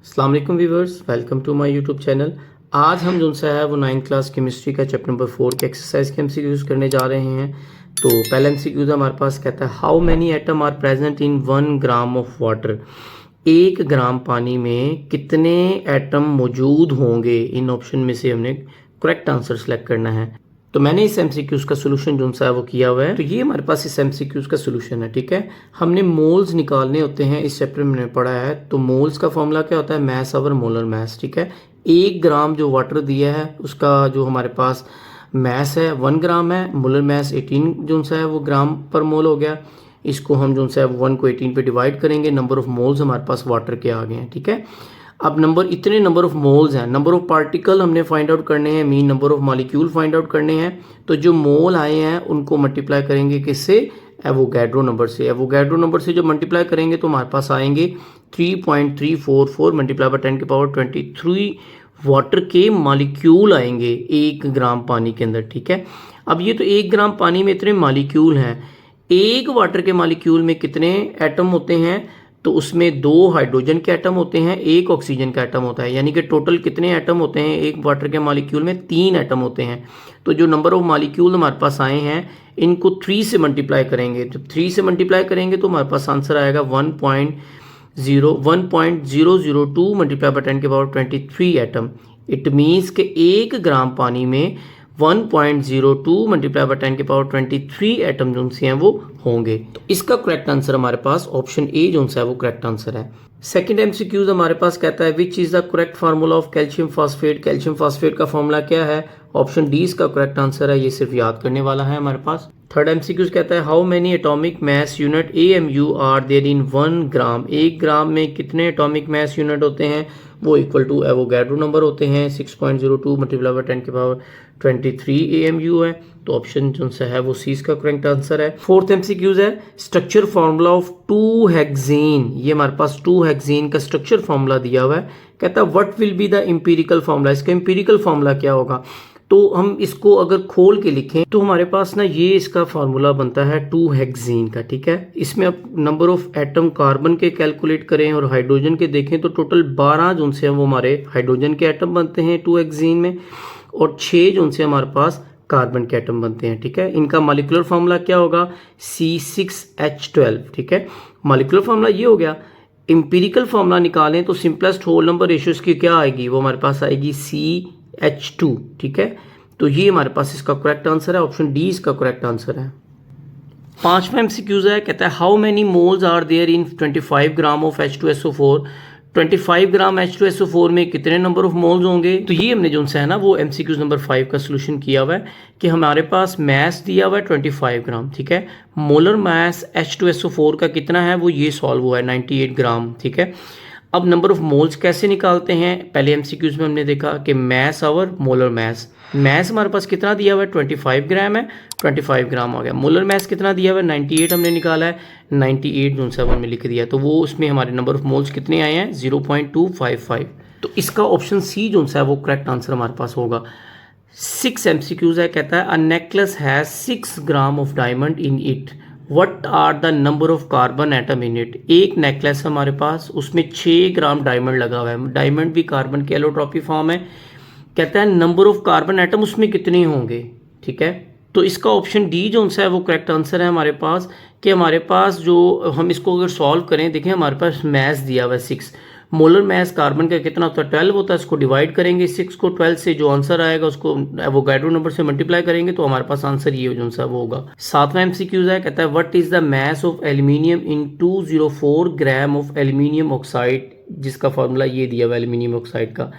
अस्सलाम वालेकुम viewers, welcome to my YouTube channel. आज हम जो सा है वो 9th क्लास केमिस्ट्री का चैप्टर नंबर 4 के एक्सरसाइज के एमसीक्यूज करने जा रहे हैं। तो पहला एमसीक्यूज हमारे पास कहता है how many atom are present in 1 gram of water. 1 gram पानी में कितने एटम मौजूद होंगे, इन ऑप्शन में से हमने करेक्ट आंसर सेलेक्ट करना है। तो मैंने इस एमसीक्यूज का सोल्यूशन जो सा है वो किया हुआ है। तो ये हमारे पास इस एमसीक्यूज का सोल्यूशन है, ठीक है। हमने मोल्स निकालने होते हैं, इस चैप्टर में हमने पढ़ा है। तो मोल्स का फॉर्मूला क्या होता है, मैस ओवर मोलर मैस, ठीक है। 1 ग्राम जो वाटर दिया है उसका जो हमारे पास मैस है 1 ग्राम है, मोलर मैस 18 जो सा है वो ग्राम पर मोल हो गया। इसको हम जो सा है 1 को 18 पे डिवाइड करेंगे, नंबर ऑफ मोल्स हमारे पास वाटर के आ गए हैं, ठीक है। अब इतने नंबर ऑफ मोल्स हैं, नंबर ऑफ पार्टिकल हमने फाइंड आउट करने हैं, mean number of molecule find out करने हैं। तो जो मोल आए हैं उनको मल्टीप्लाई करेंगे किससे, एवोगैड्रो नंबर से। एवोगैड्रो नंबर से जो मल्टीप्लाई करेंगे तो हमारे पास आएंगे 3.344 मल्टीप्लाई बाय 10 की पावर 23 वाटर के मॉलिक्यूल आएंगे 1 ग्राम पानी के अंदर, ठीक है। अब ये तो 1 ग्राम पानी में इतने मॉलिक्यूल हैं, एक वाटर के मॉलिक्यूल में कितने एटम होते हैं, तो उसमें 2 हाइड्रोजन के एटम होते हैं, 1 ऑक्सीजन का एटम होता है। यानी कि टोटल कितने एटम होते हैं एक वाटर के मॉलिक्यूल में, 3 एटम होते हैं। तो जो नंबर ऑफ मॉलिक्यूल हमारे पास आए हैं इनको 3 से मल्टीप्लाई करेंगे। तो 3 से मल्टीप्लाई करेंगे तो हमारे पास आंसर आएगा 1.002 मल्टीप्लाई बाय 10 के पावर 23 एटम। इट मीन्स के 1 ग्राम पानी में 1.02 मल्टीप्लाई बाय 10 के पावर 23 एटम जो से हैं वो होंगे। तो इसका करेक्ट आंसर हमारे पास ऑप्शन ए जो है वो करेक्ट आंसर है। सेकंड एमसीक्यूज हमारे पास कहता है which is the correct formula of calcium phosphate. Calcium phosphate का फार्मूला क्या है, ऑप्शन डी इसका करेक्ट आंसर है। ये सिर्फ याद करने वाला है हमारे पास। थर्ड एमसीक्यूज कहता है how many atomic mass unit AMU are there in 1 gram. 1 gram में कितने एटॉमिक मैस यूनिट होते हैं, वो इक्वल टू एवोगैड्रो नंबर होते हैं। 6.02 मल्टीप्लाई बाय 10 की पावर 23 AMU है। तो ऑप्शन जो है वो सी इसका करेक्ट आंसर है। फोर्थ एमसीक्यूज है स्ट्रक्चर फार्मूला ऑफ 2 हेक्सेन। ये हमारे पास 2 हेक्सेन का स्ट्रक्चर फार्मूला दिया हुआ है। कहता है what will be the empirical formula. इसका एम्पिरिकल फार्मूला क्या होगा, तो हम इसको अगर खोल के लिखें तो हमारे पास ना ये इसका फार्मूला बनता है 2 हेक्सेन का, ठीक है। इसमें अब नंबर ऑफ एटम कार्बन के कैलकुलेट करें और हाइड्रोजन के देखें तो टोटल 12 जो से वो हमारे हाइड्रोजन के एटम बनते हैं 2 हेक्सेन में, और 6 जो से हमारे पास कार्बन के एटम बनते हैं, ठीक है। इनका मॉलिक्यूलर फार्मूला क्या होगा, C6H12, ठीक है। मॉलिक्यूलर फार्मूला ये हो गया। एम्पिरिकल फार्मूला निकालें तो सिंपलेस्ट होल नंबर रेशियो की क्या आएगी, वो हमारे पास आएगी CH2, ठीक है। तो ये हमारे पास इसका करेक्ट आंसर है, ऑप्शन डी इसका करेक्ट आंसर है। पांचवा एमसीक्यूज है, कहता है how many moles are there in 25 gram of H2SO4। 25 gram H2SO4 में कितने नंबर ऑफ मोल्स होंगे। तो ये हमने जो है ना वो एमसीक्यूज नंबर 5 का सोल्यूशन किया हुआ है कि हमारे पास मैस दिया हुआ है 25 ग्राम, ठीक है। मोलर मैस H2SO4 का कितना है वो ये सॉल्व हुआ है 98 ग्राम, ठीक है। अब नंबर ऑफ मोल्स कैसे निकालते हैं, पहले एमसीक्यूज में हमने देखा कि मैस और मोलर मैस। मैस हमारे पास कितना दिया हुआ है 25 ग्राम है, 25 ग्राम आ गया। मोलर मैस कितना दिया हुआ है 98 हमने निकाला है, 98 जो 7 में लिख दिया। तो वो उसमें हमारे नंबर ऑफ मोल्स कितने आए हैं 0.255। तो इसका ऑप्शन सी जो है वो करेक्ट आंसर हमारे पास होगा। 6 एमसीक्यूज है, कहता है a necklace has 6 gram of diamond in it, what are the number of carbon atom in it. एक नेकलेस हमारे पास, उसमें 6 ग्राम डायमंड लगा हुआ है। डायमंड भी कार्बन के एलोट्रॉपी फॉर्म है। कहता है नंबर ऑफ कार्बन एटम उसमें कितने होंगे, ठीक है। तो इसका ऑप्शन डी जो है वो करेक्ट आंसर है हमारे पास। कि हमारे पास जो हम इसको अगर सॉल्व करें, देखें हमारे पास मैस दिया हुआ है 6, मोलर मैस कार्बन का कितना होता है 12 होता है। इसको डिवाइड करेंगे 6 को 12 से, जो आंसर आएगा उसको एवोगैड्रो नंबर से मल्टीप्लाई करेंगे तो हमारे पास आंसर ये जो सा वो होगा। 7वां एमसीक्यूज है, कहता है what is the mass of aluminium in 204 gram of aluminium oxide. जिसका फार्मूला ये दिया हुआ एल्यूमिनियम ऑक्साइड का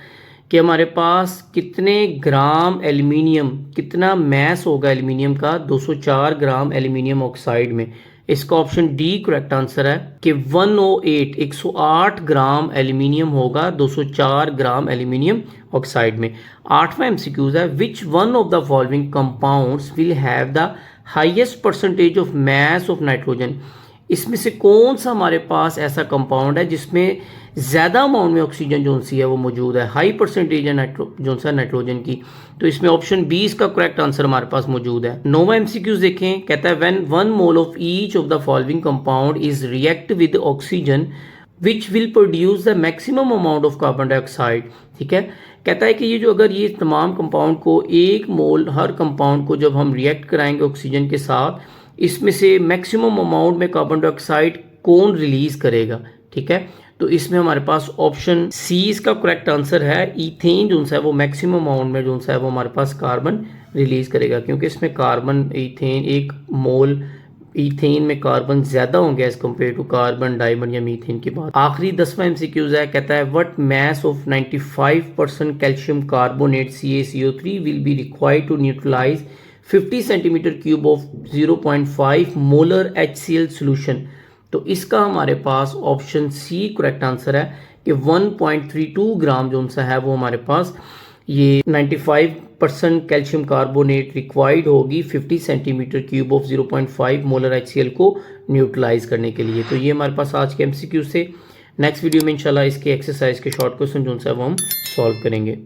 कि हमारे पास कितने ग्राम एल्यूमिनियम, कितना मैस होगा एल्यूमिनियम का 204 ग्राम एल्यूमिनियम ऑक्साइड में। इसका ऑप्शन डी करेक्ट आंसर है कि 108 ग्राम एल्यूमिनियम होगा 204 ग्राम एल्यूमिनियम ऑक्साइड में। 8वां एमसीक्यूज है which one of the following compounds will have the highest percentage of mass of nitrogen. इसमें से कौन सा हमारे पास ऐसा कंपाउंड है जिसमें ज़्यादा अमाउंट में ऑक्सीजन जो सी है वो मौजूद है, हाई परसेंटेज है नाइट्रोजन की। तो इसमें ऑप्शन बी इसका करेक्ट आंसर हमारे पास मौजूद है। 9वां एमसीक्यूज देखें, कहता है when 1 mole of each of the following compound is react with oxygen which will produce the maximum amount of carbon dioxide. ठीक है, कहता है कि ये जो अगर ये तमाम कंपाउंड को 1 मोल हर कंपाउंड को जब हम रिएक्ट कराएंगे ऑक्सीजन के साथ, इसमें से मैक्सिमम अमाउंट में कार्बन डाइऑक्साइड कौन रिलीज करेगा। ठीक है, तो इसमें हमारे पास ऑप्शन सी इसका करेक्ट आंसर है। ईथेन जो है वो मैक्सिमम अमाउंट में जो है वो हमारे पास कार्बन रिलीज करेगा, क्योंकि इसमें कार्बन ईथेन 1 मोल ईथेन में कार्बन ज्यादा होंगे as compare to carbon diamond या मीथेन की बात। आखिरी 10वां एमसीक्यूज है, कहता है what mass of 95% calcium carbonate CaCO3 will be required to neutralise 50 centimetre cube of 0.5 molar HCl solution. तो इसका हमारे पास ऑप्शन सी करेक्ट आंसर है कि 1.32 ग्राम जो है वो हमारे पास ये 95% कैल्शियम कार्बोनेट रिक्वायर्ड होगी 50 centimetre cube of 0.5 molar HCl को न्यूट्रलाइज करने के लिए। तो ये हमारे पास आज के MCQ से। नेक्स्ट वीडियो में इंशाल्लाह इसके एक्सरसाइज के शॉर्ट क्वेश्चन जो है वो हम सॉल्व करेंगे।